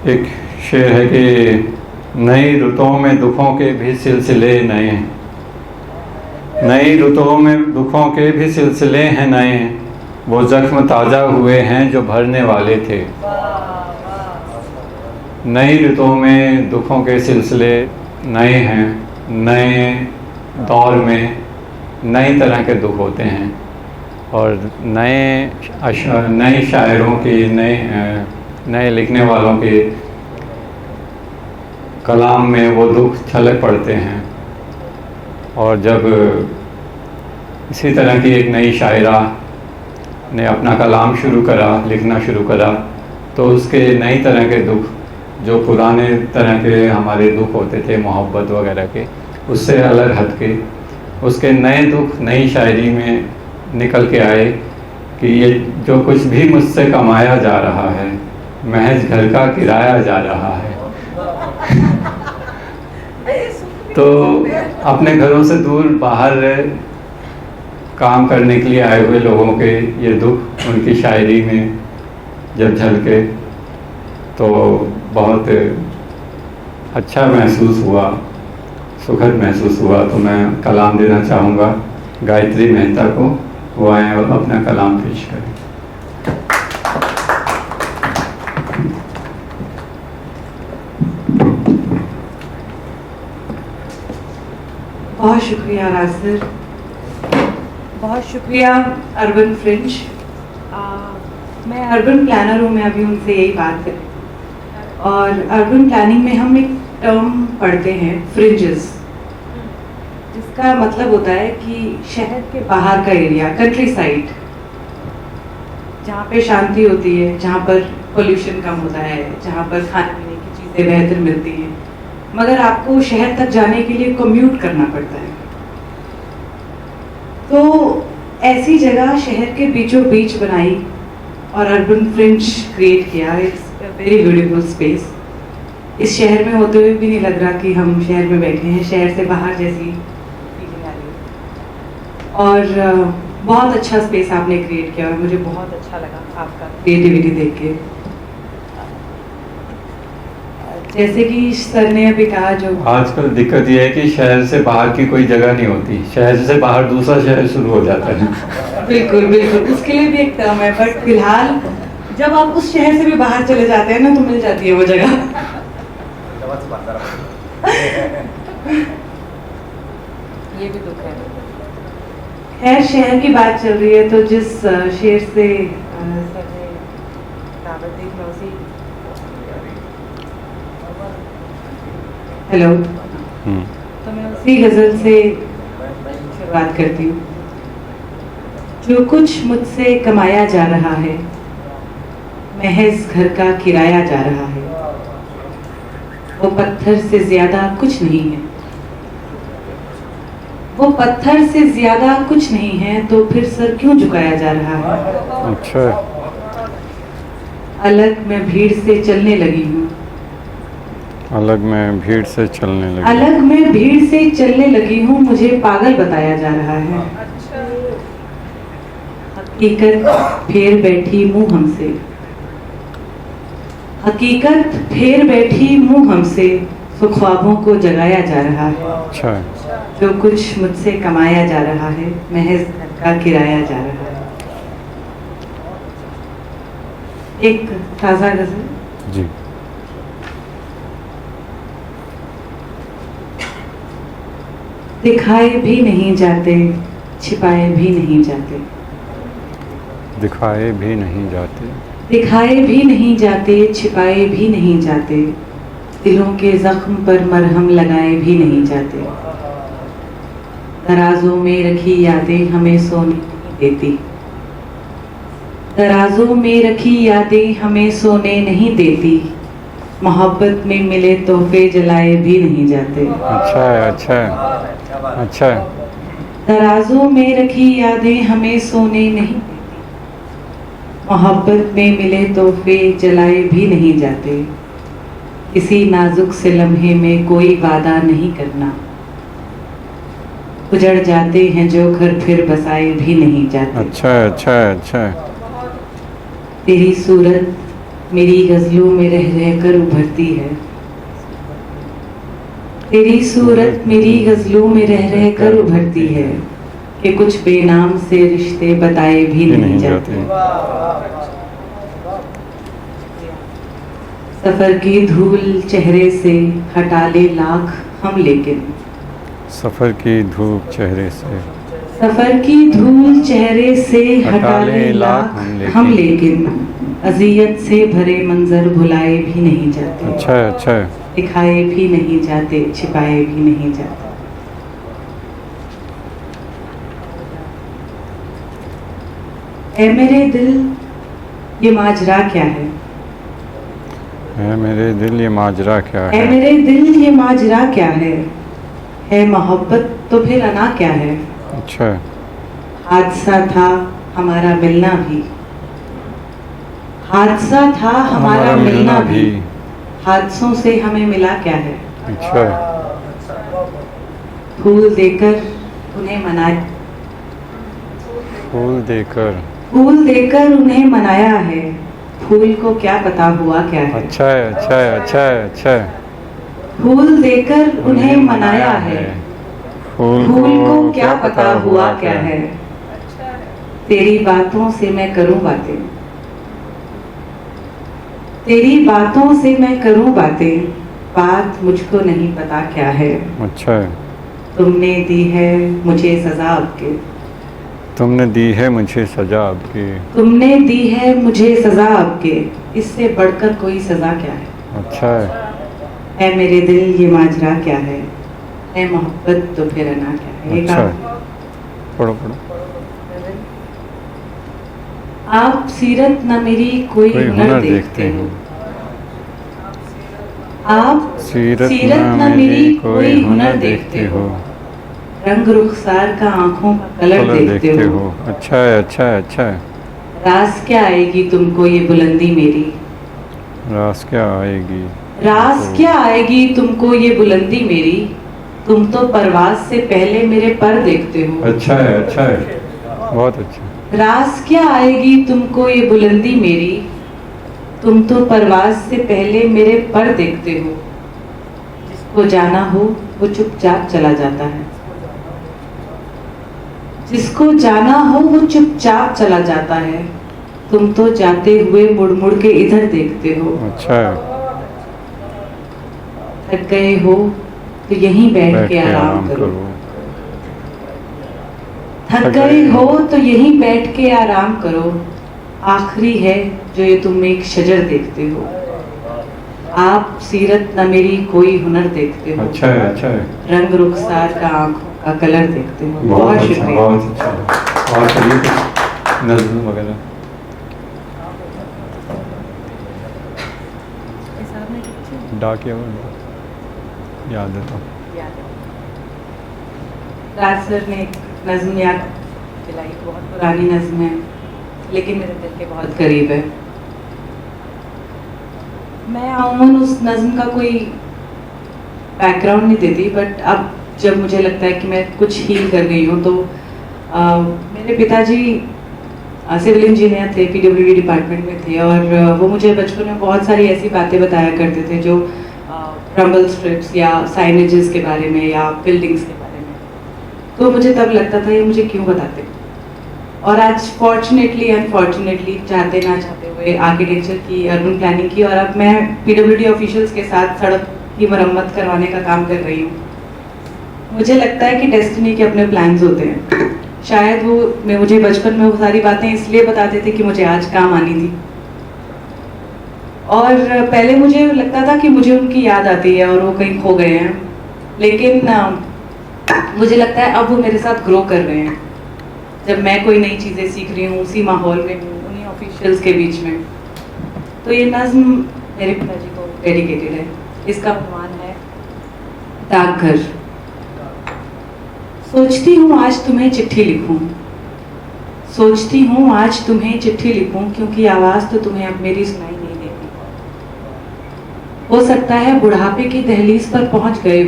एक शेर है कि नई रुतों में दुखों के भी सिलसिले नए हैं, नई रुतों में दुखों के भी सिलसिले हैं नए, वो जख्म ताज़ा हुए हैं जो भरने वाले थे। नई रुतों में दुखों के सिलसिले नए हैं, नए दौर में नई तरह के दुख होते हैं और नए शायरों के नए लिखने वालों के कलाम में वो दुख छलक पड़ते हैं। और जब इसी तरह की एक नई शायरा ने अपना कलाम शुरू करा, लिखना शुरू करा, तो उसके नई तरह के दुख, जो पुराने तरह के हमारे दुख होते थे मोहब्बत वगैरह के, उससे अलग हट के उसके नए दुख नई शायरी में निकल के आए कि ये जो कुछ भी मुझसे कमाया जा रहा है महज घर का किराया जा रहा है। तो अपने घरों से दूर बाहर काम करने के लिए आए हुए लोगों के ये दुख उनकी शायरी में जब झलके तो बहुत अच्छा महसूस हुआ, सुखद महसूस हुआ। तो मैं कलाम देना चाहूँगा गायत्री मेहता को, वो आए और अपना कलाम पेश करें। बहुत शुक्रिया नासिर, बहुत शुक्रिया अर्बन फ्रिंज। मैं अर्बन प्लानर हूँ, मैं अभी उनसे यही बात करें। और अर्बन प्लानिंग में हम एक टर्म पढ़ते हैं फ्रिंजेस, जिसका मतलब होता है कि शहर के बाहर का एरिया, कंट्री साइड, जहाँ पे शांति होती है, जहाँ पर पोल्यूशन कम होता है, जहाँ पर खाने पीने की चीज़ें बेहतर मिलती हैं, मगर आपको शहर तक जाने के लिए कम्यूट करना पड़ता है। तो ऐसी जगह शहर के बीचों बीच बनाई और अर्बन फ्रिंज क्रिएट किया। It's a very beautiful space. इस शहर में होते हुए भी नहीं लग रहा कि हम शहर में बैठे हैं, शहर से बाहर जैसी फीलिंग आ रही है। और बहुत अच्छा स्पेस आपने क्रिएट किया और मुझे बहुत अच्छा लगा आपका क्रिएटिविटी देख के। जैसे कि सर ने अभी कहा, जो आजकल दिक्कत यह है कि शहर से बाहर की कोई जगह नहीं होती, शहर से बाहर दूसरा शहर शुरू हो जाता है। बिल्कुल बिल्कुल, उसके लिए भी एक टर्म है, बट फिलहाल जब आप उस शहर से भी बाहर चले जाते हैं ना, तो मिल जाती है वो जगह। ये भी दुख है। खैर, शहर की बात चल रही है, तो जिस शेर से सर ने दावत दी, मैं उसी हेलो तो मैं उसी गजल से शुरुआत करती हूँ। जो कुछ मुझसे कमाया जा रहा है महज घर का किराया जा रहा है, वो पत्थर से ज्यादा कुछ नहीं है, वो पत्थर से ज्यादा कुछ नहीं है, तो फिर सर क्यों झुकाया जा रहा है। अच्छा। अलग मैं भीड़ से चलने लगी हूँ, अलग मैं भीड़ से चलने लगी, अलग मैं भीड़ से चलने लगी हूँ, मुझे पागल बताया जा रहा है। हकीकत फेर बैठी मुंह हमसे, हकीकत फेर बैठी मुंह हमसे, तो ख्वाबों को जगाया जा रहा है। अच्छा। जो कुछ मुझसे कमाया जा रहा है महज घर का किराया जा रहा है। एक ताज़ा गजल। जी। दिखाए भी नहीं जाते, छिपाए भी नहीं जाते, दिखाए भी नहीं जाते, दिखाए भी नहीं जाते, छिपाए भी नहीं जाते, दिलों के जख्म पर मरहम लगाए भी नहीं जाते। दराजों में रखी यादें हमें सोने नहीं देती, दराजों में रखी यादें हमें सोने नहीं देती, मोहब्बत में मिले तोहफे जलाए भी नहीं जाते। अच्छा अच्छा अच्छा। दराजों में रखी यादें हमें सोने नहीं देती, मोहब्बत में मिले तोहफे जलाए भी नहीं जाते। किसी नाजुक से लम्हे में कोई वादा नहीं करना, उजड़ जाते हैं जो घर फिर बसाए भी नहीं जाते। अच्छा अच्छा अच्छा। तेरी सूरत मेरी गजलों में रह रह कर उभरती है। तेरी सूरत मेरी गजलों में रह रह कर उभरती है कि कुछ बेनाम से रिश्ते बताए भी नहीं जाते। सफर की धूल चेहरे से हटा ले लाख हम लेकिन, सफ़र की धूप चेहरे से, सफर की धूल चेहरे से हटा ले लाख हम लेकिन, अजियत से भरे मंजर भुलाए भी नहीं जाते। अच्छा है, अच्छा है। दिखाए भी नहीं जाते, छिपाए भी नहीं जाते। ऐ मेरे दिल ये माजरा क्या है? है मेरे दिल ये माजरा क्या ऐ है? मेरे दिल ये माजरा क्या है मोहब्बत तो फिर अना क्या है? अच्छा है। हादसा था हमारा मिलना भी, हादसा था हमारा मिलना भी, हादसों से हमें मिला क्या है? अच्छा है। फूल देकर उन्हें मनाया, फूल देकर, फूल देकर उन्हें मनाया है, फूल को क्या पता हुआ क्या है? अच्छा है, अच्छा है, अच्छा है, अच्छा है। फूल देकर उन्हें मनाया है, फूल को क्या पता हुआ क्या है? तेरी बातों से मैं करूं बातें, तेरी बातों से मैं करूं बातें, बात मुझको नहीं पता क्या है। अच्छा है। तुमने दी है मुझे सजा अब के, तुमने दी है मुझे सजा अब की, तुमने दी है मुझे सजा अब के, इससे बढ़कर कोई सजा क्या है? अच्छा है। ऐ मेरे दिल ये माजरा क्या है मोहब्बत तो फिर अना क्या है? एक अच्छा आप, है। पढ़ो पढ़ो। आप सीरत न मेरी कोई हुनर देखते हो, आप सीरत न मेरी कोई हुनर देखते हो, रंग रुखसार का आंखों का कलर देखते हो। अच्छा है, अच्छा है, अच्छा है। रास क्या आएगी तुमको ये बुलंदी मेरी, रास क्या आएगी, रास क्या आएगी तुमको ये बुलंदी मेरी, तुम तो परवाज से पहले मेरे पर देखते हो। अच्छा है, अच्छा है, बहुत अच्छा। रास क्या आएगी तुमको ये बुलंदी मेरी, तुम तो परवाज से पहले मेरे पर देखते हो। जिसको जाना हो वो चुपचाप चला जाता है, जिसको जाना हो वो चुपचाप चला जाता है, तुम तो जाते हुए मुड़ मुड़ के इधर देखते हो। अच्छा है। थक गए हो तो यहीं बैठ के आराम करो, थक गए हो तो यहीं बैठ के आराम करो। आखिरी है जो ये तुम एक शजर देखते हो, आप सीरत न मेरी कोई हुनर देखते हो। अच्छा है, अच्छा है। रंग रुखसार का आंखों का कलर देखते हो। बहुत अच्छा, शुक्रिया। बहुत अच्छा। और करिए कुछ नज़्म वगैरह। डाकिया याद है तो राज सर ने एक नज्म याद दिलाई, बहुत पुरानी नज्म है लेकिन मेरे दिल के बहुत करीब है। मैं अमूमन उस नज्म का कोई बैकग्राउंड नहीं देती, बट अब जब मुझे लगता है कि मैं कुछ हील कर गई हूँ तो मेरे पिताजी सिविल इंजीनियर थे, पीडब्ल्यूडी डिपार्टमेंट में थे, और वो मुझे बचपन में बहुत सारी ऐसी बातें बताया करते थे जो रंबल स्ट्रिप्स या साइनेजेस के बारे में या बिल्डिंग्स के बारे में। तो मुझे तब लगता था ये मुझे क्यों बताते। और आज फॉर्चुनेटली अनफॉर्चुनेटली चाहते ना चाहते हुए आर्किटेक्चर की, अर्बन प्लानिंग की, और अब मैं पीडब्ल्यूडी ऑफिशियल्स के साथ सड़क की मरम्मत करवाने का काम कर रही हूँ। मुझे लगता है कि डेस्टिनी के अपने प्लान्स होते हैं। शायद वो मुझे बचपन में वो सारी बातें इसलिए बताते थे कि मुझे आज काम आनी थी, और पहले मुझे लगता था कि मुझे उनकी याद आती है और वो कहीं खो गए हैं, लेकिन मुझे लगता है अब वो मेरे साथ ग्रो कर रहे हैं। जब मैं कोई नई चीज़ें सीख रही हूँ उसी माहौल में हूँ, उन्हीं ऑफिशियल्स के बीच में। तो ये नज्म मेरे पिताजी को डेडिकेटेड है। इसका उन्वान है डाकघर। सोचती हूँ आज तुम्हें चिट्ठी लिखूं, सोचती हूँ आज तुम्हें चिट्ठी लिखूं, क्योंकि आवाज़ तो तुम्हें अब मेरी सुनाई नहीं देती। हो सकता है बुढ़ापे की दहलीज पर पहुंच गए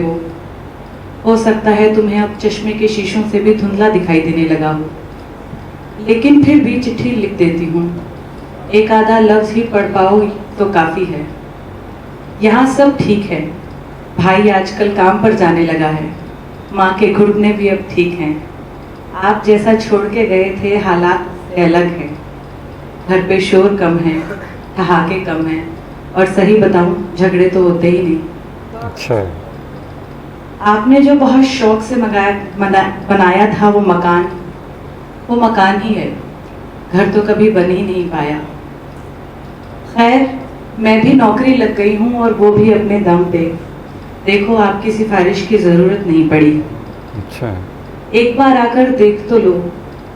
हो सकता है तुम्हें अब चश्मे के शीशों से भी धुंधला दिखाई देने लगा हो, लेकिन फिर भी चिट्ठी लिख देती हूँ। एक आधा लफ्ज ही पढ़ पाओ तो काफ़ी है। यहाँ सब ठीक है, भाई आजकल काम पर जाने लगा है, माँ के घुटने भी अब ठीक हैं। आप जैसा छोड़ के गए थे हालात से अलग है। घर पे शोर कम है, ठहाके कम हैं, और सही बताऊं झगड़े तो होते ही नहीं। अच्छा। आपने जो बहुत शौक से बनाया था वो मकान ही है, घर तो कभी बन ही नहीं पाया। खैर, मैं भी नौकरी लग गई हूँ और वो भी अपने दम पे। देखो, आपकी सिफारिश की ज़रूरत नहीं पड़ी। अच्छा। एक बार आकर देख तो लो,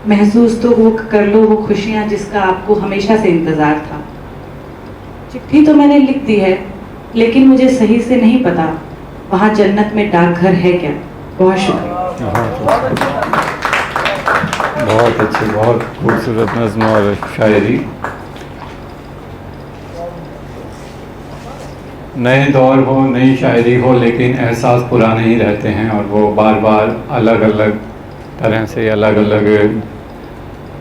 महसूस तो वो कर लो वो खुशियाँ जिसका आपको हमेशा से इंतज़ार था। चिट्ठी तो मैंने लिख दी है, लेकिन मुझे सही से नहीं पता वहाँ जन्नत में डाकघर है क्या। बहुत शुक्रिया। बहुत अच्छी, बहुत खूबसूरत नज़्म और शायरी। नए दौर हो, नई शायरी हो, लेकिन एहसास पुराने ही रहते हैं और वो बार बार अलग अलग तरह से अलग अलग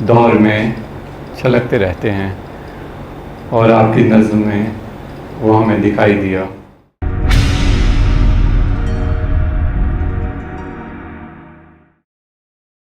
दौर में छलकते रहते हैं, और आपकी नज़्म में वो हमें दिखाई दिया।